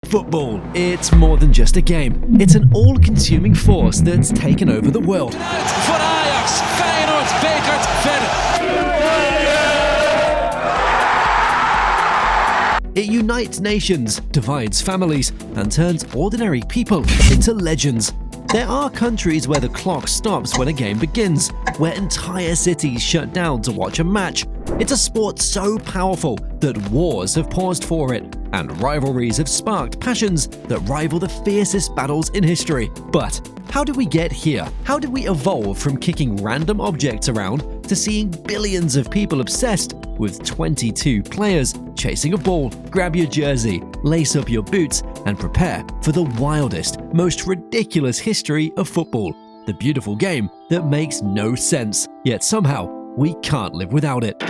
Football, it's more than just a game. It's an all-consuming force that's taken over the world. Voor Ajax, Feyenoord, Bekert, verder. It unites nations, divides families, and turns ordinary people into legends. There are countries where the clock stops when a game begins, where entire cities shut down to watch a match. It's a sport so powerful that wars have paused for it, and rivalries have sparked passions that rival the fiercest battles in history. But how did we get here? How did we evolve from kicking random objects around to seeing billions of people obsessed with 22 players chasing a ball? Grab your jersey, lace up your boots, and prepare for the wildest, most ridiculous history of football. The beautiful game that makes no sense, yet somehow we can't live without it.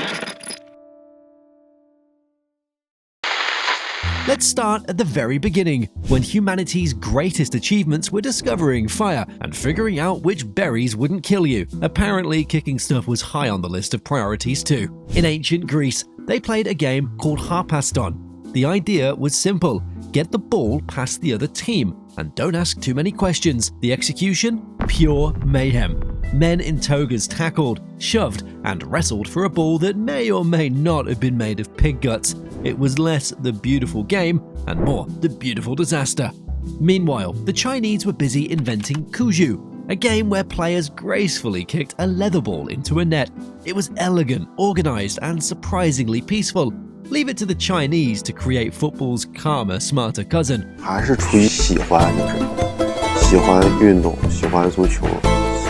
Let's start at the very beginning, when humanity's greatest achievements were discovering fire and figuring out which berries wouldn't kill you. Apparently, kicking stuff was high on the list of priorities too. In ancient Greece, they played a game called harpaston. The idea was simple: get the ball past the other team, and don't ask too many questions. The execution? Pure mayhem. Men in togas tackled, shoved, and wrestled for a ball that may or may not have been made of pig guts. It was less the beautiful game and more the beautiful disaster. Meanwhile, the Chinese were busy inventing kuju, a game where players gracefully kicked a leather ball into a net. It was elegant, organized, and surprisingly peaceful. Leave it to the Chinese to create football's calmer, smarter cousin. 还是出于喜欢，喜欢运动，喜欢足球，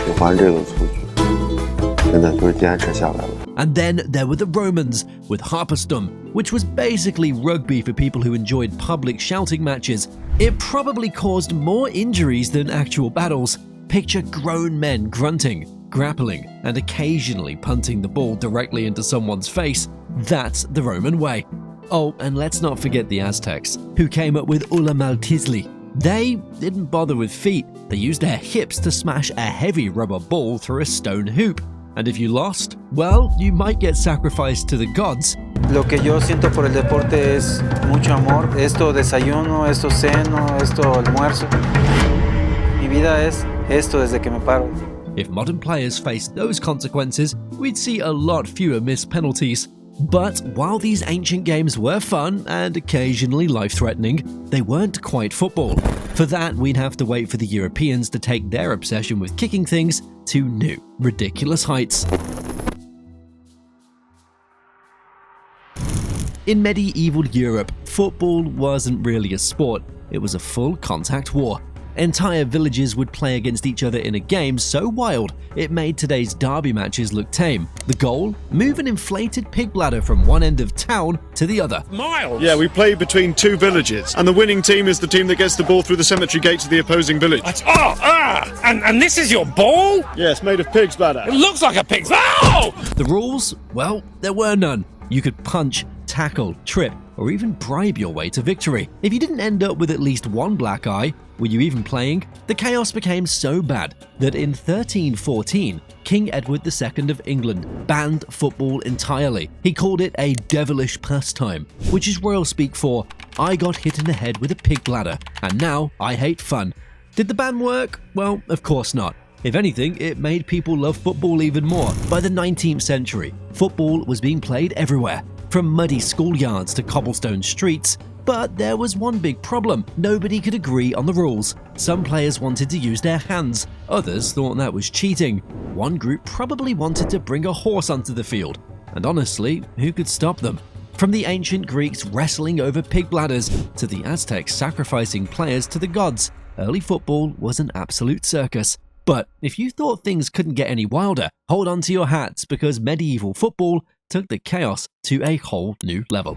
喜欢这个足球，现在就是坚持下来了。 And then there were the Romans with harpastum, which was basically rugby for people who enjoyed public shouting matches. It probably caused more injuries than actual battles. Picture grown men grunting, grappling, and occasionally punting the ball directly into someone's face. That's the Roman way. Oh, and let's not forget the Aztecs, who came up with ulamaltisli. They didn't bother with feet. They used their hips to smash a heavy rubber ball through a stone hoop. And if you lost, well, you might get sacrificed to the gods. Lo que yo siento por el deporte es mucho amor. Esto desayuno, esto ceno, esto almuerzo. Mi vida es esto desde que me paro. If modern players faced those consequences, we'd see a lot fewer missed penalties. But while these ancient games were fun and occasionally life-threatening, they weren't quite football. For that, we'd have to wait for the Europeans to take their obsession with kicking things to new, ridiculous heights. In medieval Europe, football wasn't really a sport, it was a full contact war. Entire villages would play against each other in a game so wild, it made today's derby matches look tame. The goal? Move an inflated pig bladder from one end of town to the other. Miles? Yeah, we play between two villages, and the winning team is the team that gets the ball through the cemetery gates of the opposing village. And this is your ball? Yes, made of pig's bladder. It looks like a pig's. Oh! The rules? Well, there were none. You could punch, tackle, trip, or even bribe your way to victory. If you didn't end up with at least one black eye, were you even playing? The chaos became so bad that in 1314, King Edward II of England banned football entirely. He called it a devilish pastime, which is royal speak for, I got hit in the head with a pig bladder, and now I hate fun. Did the ban work? Well, of course not. If anything, it made people love football even more. By the 19th century, football was being played everywhere, from muddy schoolyards to cobblestone streets. But there was one big problem: nobody could agree on the rules. Some players wanted to use their hands, others thought that was cheating. One group probably wanted to bring a horse onto the field, and honestly, who could stop them? From the ancient Greeks wrestling over pig bladders to the Aztecs sacrificing players to the gods, early football was an absolute circus. But if you thought things couldn't get any wilder, hold on to your hats, because medieval football took the chaos to a whole new level.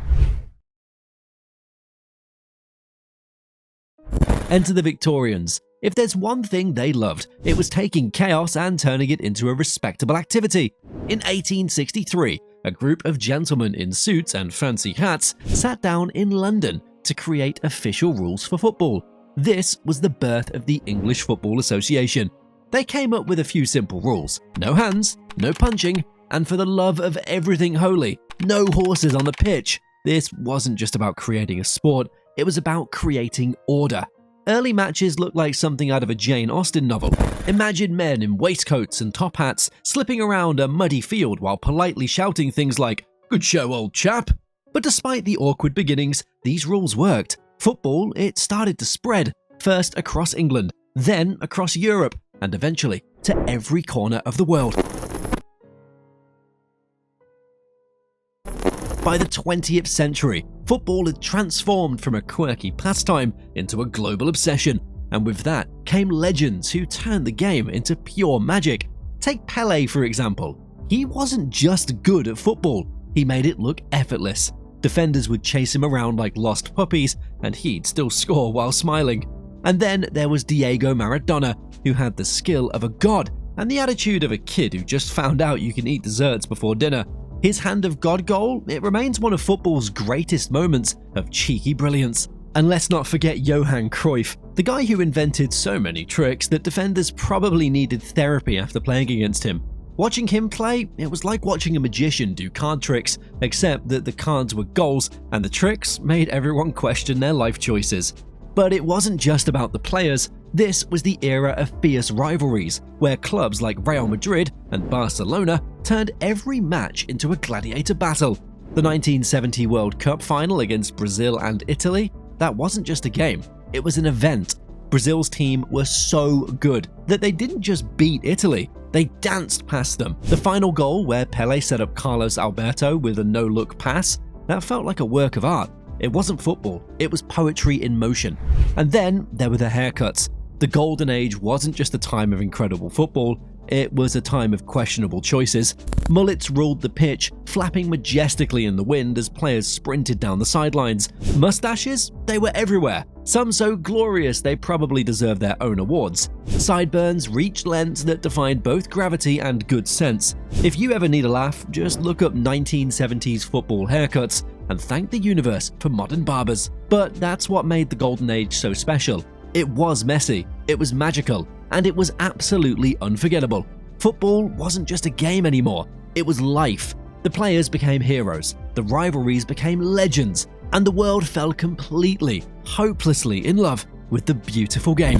Enter the Victorians. If there's one thing they loved, it was taking chaos and turning it into a respectable activity. In 1863, a group of gentlemen in suits and fancy hats sat down in London to create official rules for football. This was the birth of the English Football Association. They came up with a few simple rules: no hands, no punching, and for the love of everything holy, no horses on the pitch. This wasn't just about creating a sport, it was about creating order. Early matches looked like something out of a Jane Austen novel. Imagine men in waistcoats and top hats slipping around a muddy field while politely shouting things like, "Good show, old chap." But despite the awkward beginnings, these rules worked. Football, it started to spread, first across England, then across Europe, and eventually to every corner of the world. By the 20th century, football had transformed from a quirky pastime into a global obsession, and with that came legends who turned the game into pure magic. Take Pelé, for example. He wasn't just good at football, he made it look effortless. Defenders would chase him around like lost puppies, and he'd still score while smiling. And then there was Diego Maradona, who had the skill of a god and the attitude of a kid who just found out you can eat desserts before dinner. His hand of God goal, it remains one of football's greatest moments of cheeky brilliance. And let's not forget Johan Cruyff, the guy who invented so many tricks that defenders probably needed therapy after playing against him. Watching him play, it was like watching a magician do card tricks, except that the cards were goals and the tricks made everyone question their life choices. But it wasn't just about the players. This was the era of fierce rivalries, where clubs like Real Madrid and Barcelona turned every match into a gladiator battle. The 1970 World Cup final against Brazil and Italy, that wasn't just a game, it was an event. Brazil's team were so good that they didn't just beat Italy, they danced past them. The final goal, where Pelé set up Carlos Alberto with a no-look pass, that felt like a work of art. It wasn't football, it was poetry in motion. And then there were the haircuts. The golden age wasn't just a time of incredible football, it was a time of questionable choices. Mullets ruled the pitch, flapping majestically in the wind as players sprinted down the sidelines. Mustaches? They were everywhere, some so glorious they probably deserved their own awards. Sideburns reached lengths that defied both gravity and good sense. If you ever need a laugh, just look up 1970s football haircuts and thank the universe for modern barbers. But that's what made the golden age so special. It was messy, it was magical, and it was absolutely unforgettable. Football wasn't just a game anymore, it was life. The players became heroes, the rivalries became legends, and the world fell completely, hopelessly in love with the beautiful game.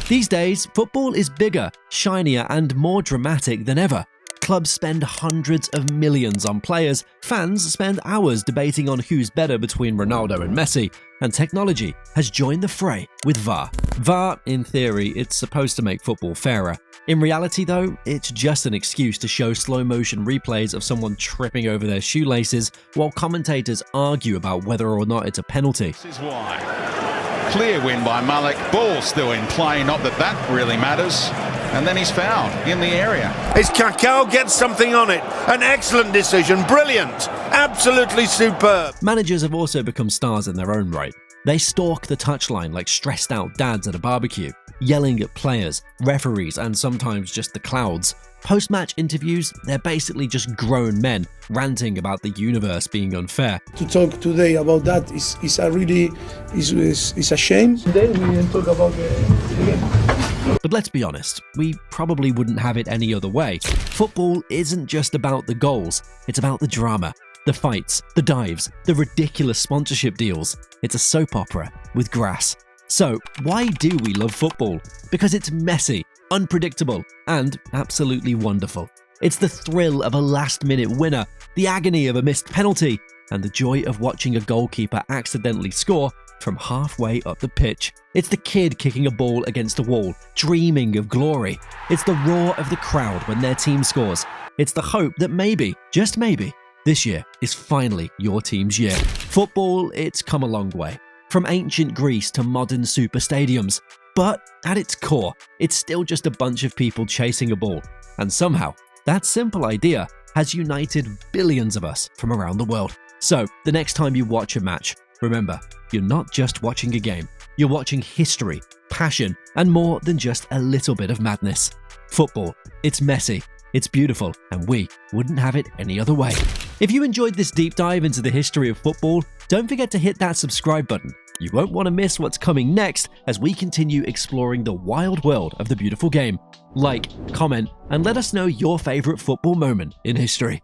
These days, football is bigger, shinier, and more dramatic than ever. Clubs spend hundreds of millions on players, fans spend hours debating on who's better between Ronaldo and Messi, and technology has joined the fray with VAR. VAR, in theory, it's supposed to make football fairer. In reality though, it's just an excuse to show slow-motion replays of someone tripping over their shoelaces while commentators argue about whether or not it's a penalty. This is why. Clear win by Malik, ball still in play, not that that really matters. And then he's fouled in the area. As Cacao gets something on it. An excellent decision, brilliant, absolutely superb. Managers have also become stars in their own right. They stalk the touchline like stressed out dads at a barbecue, yelling at players, referees, and sometimes just the clouds. Post-match interviews, they're basically just grown men ranting about the universe being unfair. To talk today about that is a shame. Today we didn't talk about the game. But let's be honest, we probably wouldn't have it any other way. Football isn't just about the goals, it's about the drama, the fights, the dives, the ridiculous sponsorship deals. It's a soap opera with grass. So, why do we love football? Because it's messy, unpredictable, and absolutely wonderful. It's the thrill of a last-minute winner, the agony of a missed penalty, and the joy of watching a goalkeeper accidentally score from halfway up the pitch. It's the kid kicking a ball against a wall, dreaming of glory. It's the roar of the crowd when their team scores. It's the hope that maybe, just maybe, this year is finally your team's year. Football, it's come a long way. From ancient Greece to modern super stadiums. But at its core, it's still just a bunch of people chasing a ball. And somehow, that simple idea has united billions of us from around the world. So, the next time you watch a match, remember, you're not just watching a game, you're watching history, passion, and more than just a little bit of madness. Football, it's messy, it's beautiful, and we wouldn't have it any other way. If you enjoyed this deep dive into the history of football, don't forget to hit that subscribe button. You won't want to miss what's coming next as we continue exploring the wild world of the beautiful game. Like, comment, and let us know your favorite football moment in history.